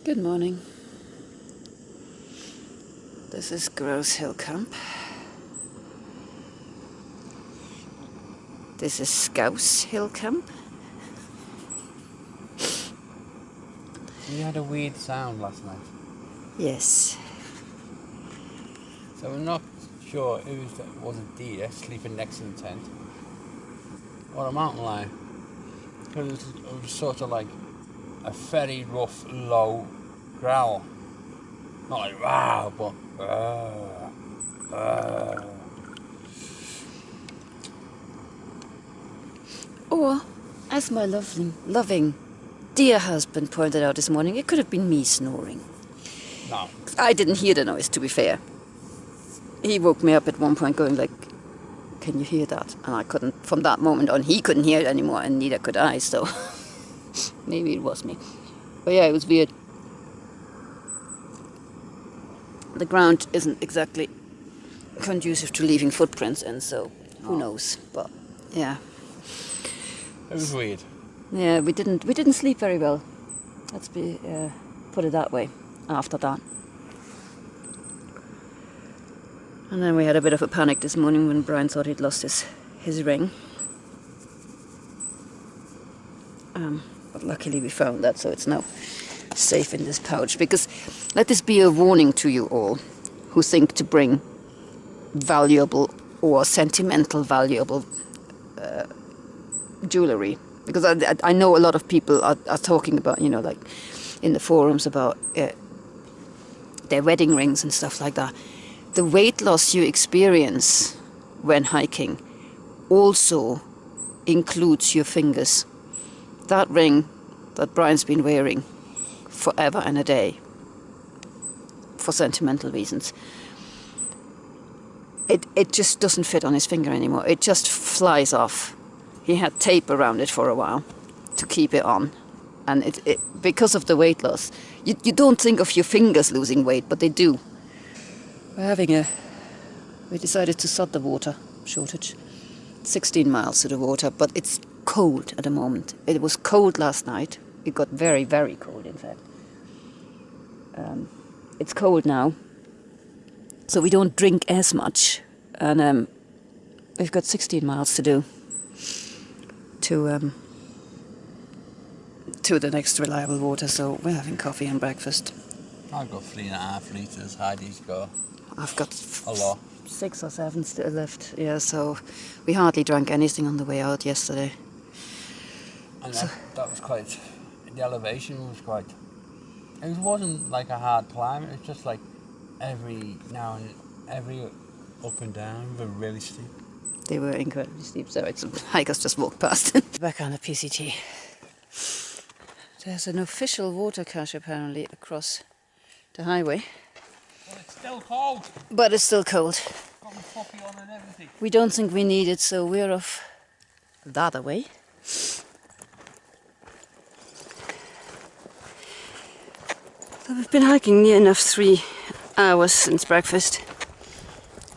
Good morning. This is Grouse Hill Camp. This is Scouse Hill Camp. We had a weird sound last night. Yes. So we're not sure it was a deer sleeping next to the tent or a mountain lion. Because it was sort of like a very rough, low growl. Not like wow, but Or, as my loving dear husband pointed out this morning, it could have been me snoring. No. I didn't hear the noise, to be fair. He woke me up at one point going like, can you hear that? And I couldn't, from that moment on, he couldn't hear it anymore, and neither could I, so maybe it was me. But yeah, it was weird. The ground isn't exactly conducive to leaving footprints in, so who knows? But yeah. It was weird. Yeah, we didn't sleep very well. Let's put it that way. After that, and then we had a bit of a panic this morning when Brian thought he'd lost his ring. But luckily we found that, so it's now safe in this pouch. Because let this be a warning to you all who think to bring valuable or sentimental valuable jewelry. Because I know a lot of people are talking about, like in the forums about their wedding rings and stuff like that. The weight loss you experience when hiking also includes your fingers. That ring that Brian's been wearing forever and a day for sentimental reasons, it just doesn't fit on his finger anymore. It just flies off. He had tape around it for a while to keep it on. And it because of the weight loss, you don't think of your fingers losing weight, but they do. We decided to sod the water shortage. 16 miles to the water, but it's cold at the moment. It was cold last night. It got very, very cold, in fact. It's cold now, so we don't drink as much. And we've got 16 miles to do to the next reliable water, so we're having coffee and breakfast. I've got 3.5 litres. Heidi's got I've got a lot. 6 or 7 still left. Yeah, so we hardly drank anything on the way out yesterday. And that was quite. The elevation was quite. It wasn't like a hard climb. It was just like every now and every up and down were really steep. They were incredibly steep, so hikers just walked past. Back on the PCT. There's an official water cache apparently across the highway. But it's still cold. But it's still cold. Got my coffee on and everything. We don't think we need it, so we're off the other way. So we've been hiking near enough 3 hours since breakfast.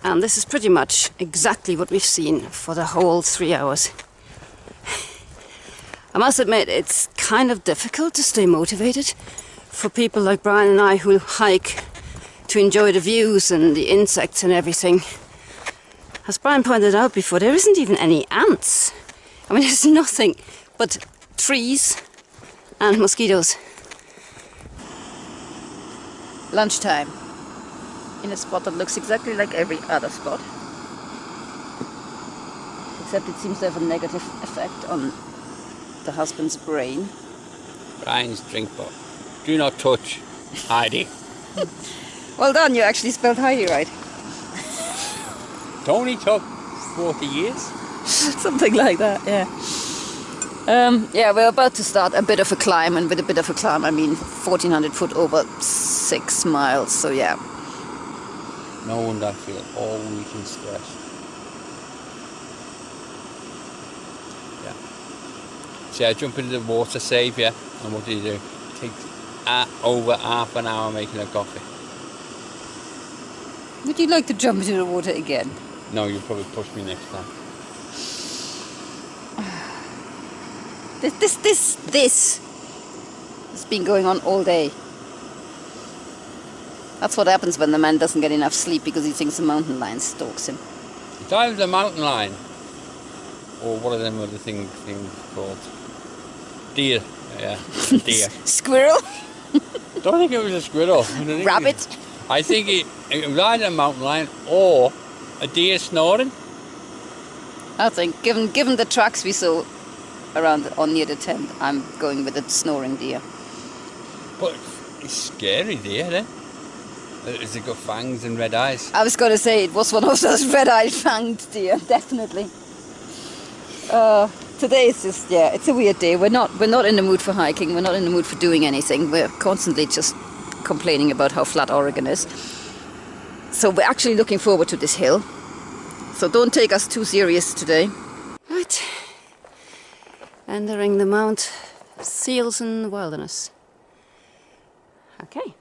And this is pretty much exactly what we've seen for the whole 3 hours. I must admit, it's kind of difficult to stay motivated for people like Brian and I who hike to enjoy the views and the insects and everything. As Brian pointed out before, there isn't even any ants. I mean, there's nothing but trees and mosquitoes. Lunchtime in a spot that looks exactly like every other spot. Except it seems to have a negative effect on the husband's brain. Brian's drink bottle. Do not touch Heidi. Well done, you actually spelled Heidi right. It only took 40 years. Something like that, yeah. Yeah, we're about to start a bit of a climb, and with a bit of a climb I mean 1,400 foot over 6 miles, so yeah. No wonder I feel all weak and stressed. Yeah. So I jump into the water, save you, and what do? It takes over half an hour making a coffee. Would you like to jump into the water again? No, you'll probably push me next time. This has been going on all day. That's what happens when the man doesn't get enough sleep because he thinks the mountain lion stalks him. It's either the mountain lion or what are them other things called? Deer. Yeah, a deer. Squirrel? Don't think it was a squirrel. Rabbit? I think it was either a mountain lion or a deer snoring. I think, given the tracks we saw around on near the tent, I'm going with the snoring deer. But it's scary deer, then. Has it got fangs and red eyes? I was going to say it was one of those red-eyed fanged deer, definitely. Today is just, yeah, it's a weird day. We're not in the mood for hiking. We're not in the mood for doing anything. We're constantly just complaining about how flat Oregon is. So we're actually looking forward to this hill. So don't take us too serious today. Right. Entering the Mount Thielsen Wilderness. Okay.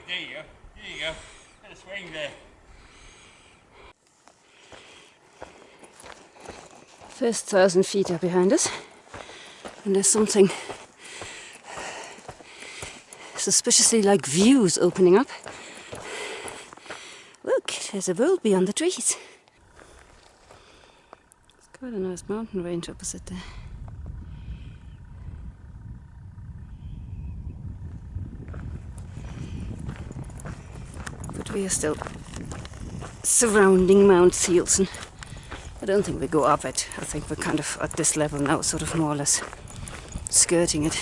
There you go. There you go. Get a swing there. First 1,000 feet are behind us, and there's something suspiciously like views opening up. Look, there's a world beyond the trees. It's quite a nice mountain range opposite there. But we are still surrounding Mount Thielsen. I don't think we go up it. I think we're kind of at this level now, sort of more or less skirting it.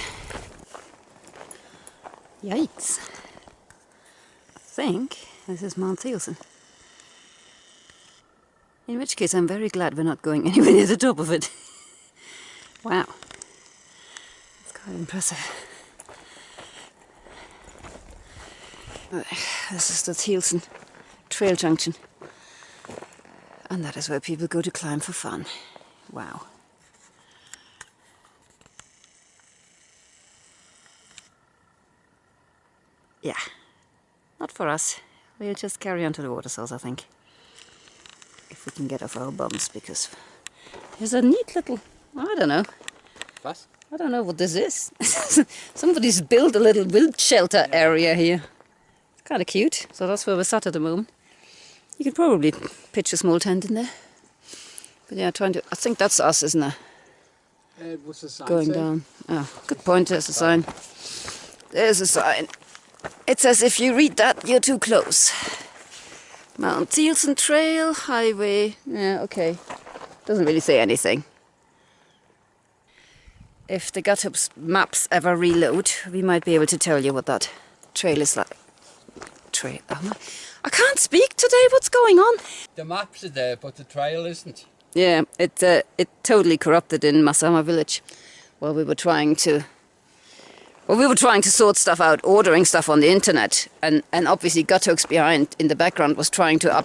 Yikes. I think this is Mount Thielsen. In which case I'm very glad we're not going anywhere near the top of it. Wow. It's quite impressive. This is the Thielsen Trail Junction. And that is where people go to climb for fun. Wow. Yeah, not for us. We'll just carry on to the water source, I think. If we can get off our bums, because there's a neat little, I don't know. What? I don't know what this is. Somebody's built a little wind shelter area here. It's kind of cute. So that's where we're sat at the moment. You could probably pitch a small tent in there. But yeah, I think that's us, isn't it? What's the sign Going say? down. Oh, good point, there's a sign. There's a sign. It says if you read that, you're too close. Mount Thielsen Trail, Highway. Yeah, okay. Doesn't really say anything. If the GutHub's maps ever reload, we might be able to tell you what that trail is like. I can't speak today, what's going on? The maps are there, but the trail isn't. Yeah, it totally corrupted in Masama village. Well, we were trying to sort stuff out, ordering stuff on the internet, and obviously GutHub's behind in the background was trying to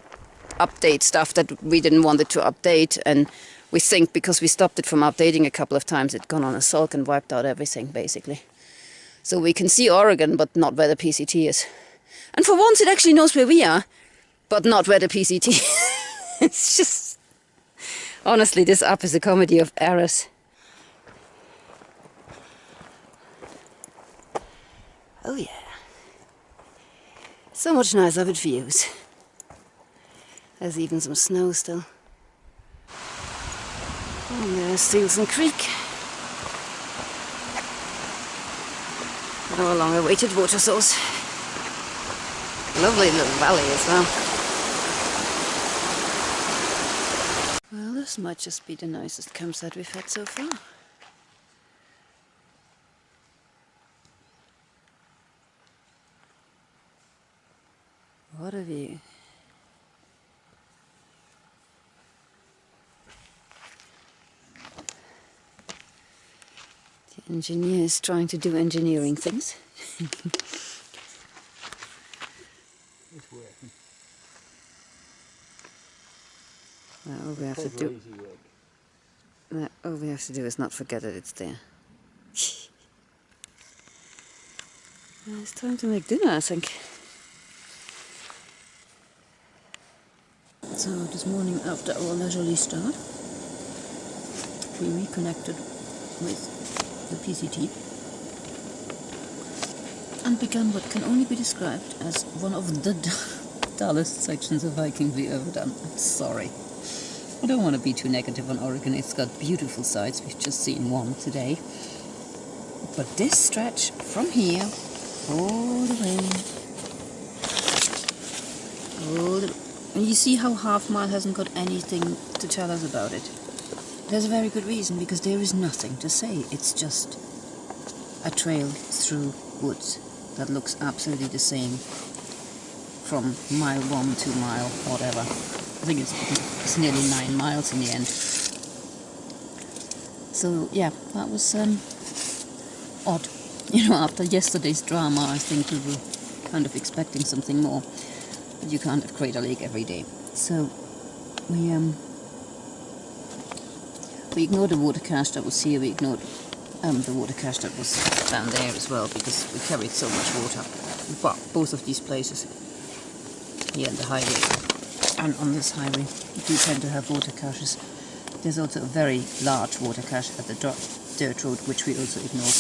update stuff that we didn't want it to update, and we think because we stopped it from updating a couple of times, it'd gone on a sulk and wiped out everything, basically. So we can see Oregon, but not where the PCT is. And for once it actually knows where we are, but not where the PCT is. It's just... Honestly, this app is a comedy of errors. Oh yeah. So much nicer with views. There's even some snow still. And there's Thielsen Creek. Our long-awaited water source. Lovely little valley as well. Well, this might just be the nicest campsite we've had so far. What a view. The engineer is trying to do engineering things. It's working. All we have to do is not forget that it's there. It's time to make dinner, I think. So this morning after our leisurely start, we reconnected with the PCT, and began what can only be described as one of the dullest sections of hiking we've ever done. I'm sorry. I don't want to be too negative on Oregon. It's got beautiful sights. We've just seen one today. But this stretch from here all the way, and you see how Half Mile hasn't got anything to tell us about it. There's a very good reason, because there is nothing to say. It's just a trail through woods that looks absolutely the same from mile 1 to mile whatever. I think it's nearly 9 miles in the end. So yeah, that was odd. You know, after yesterday's drama, I think we were kind of expecting something more. But you can't have Crater Lake every day. So we ignored the water cache that was here. We ignored the water cache that was down there as well, because we carried so much water. But both of these places, here on the highway and on this highway, do tend to have water caches. There's also a very large water cache at the dirt road, which we also ignored.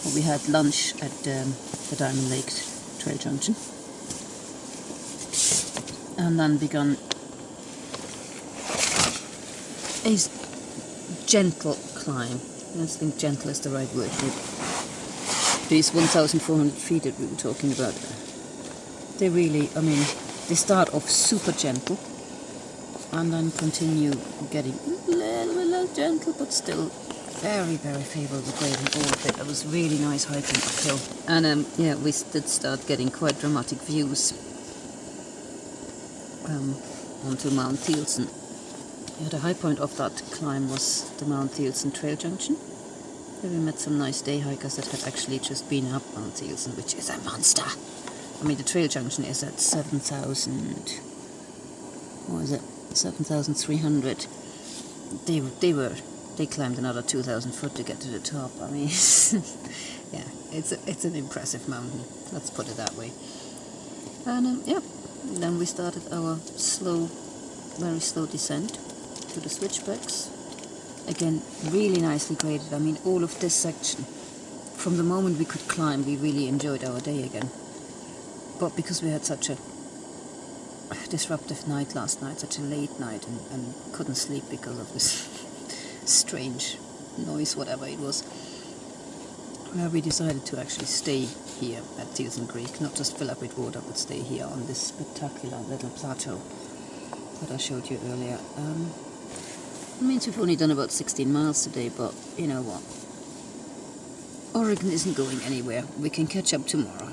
But we had lunch at the Diamond Lake Trail Junction, and then begun a gentle climb. I think gentle is the right word. These 1,400 feet that we were talking about, they really, I mean, they start off super gentle and then continue getting a little bit less gentle, but still very, very favourable grading all of it. It was really nice hiking uphill. And yeah, we did start getting quite dramatic views onto Mount Thielsen. Yeah, the high point of that climb was the Mount Thielsen Trail Junction. There we met some nice day hikers that had actually just been up Mount Thielsen, which is a monster. I mean, the Trail Junction is at 7,000. What is it? 7,300. They climbed another 2,000 foot to get to the top. I mean, yeah, it's an impressive mountain. Let's put it that way. And yeah, then we started our very slow descent to the switchbacks. Again, really nicely graded. I mean, all of this section, from the moment we could climb, we really enjoyed our day again. But because we had such a disruptive night last night, such a late night, and couldn't sleep because of this strange noise, whatever it was, we decided to actually stay here at Thielsen Creek, not just fill up with water, but stay here on this spectacular little plateau that I showed you earlier. It means we've only done about 16 miles today, but you know what? Oregon isn't going anywhere. We can catch up tomorrow.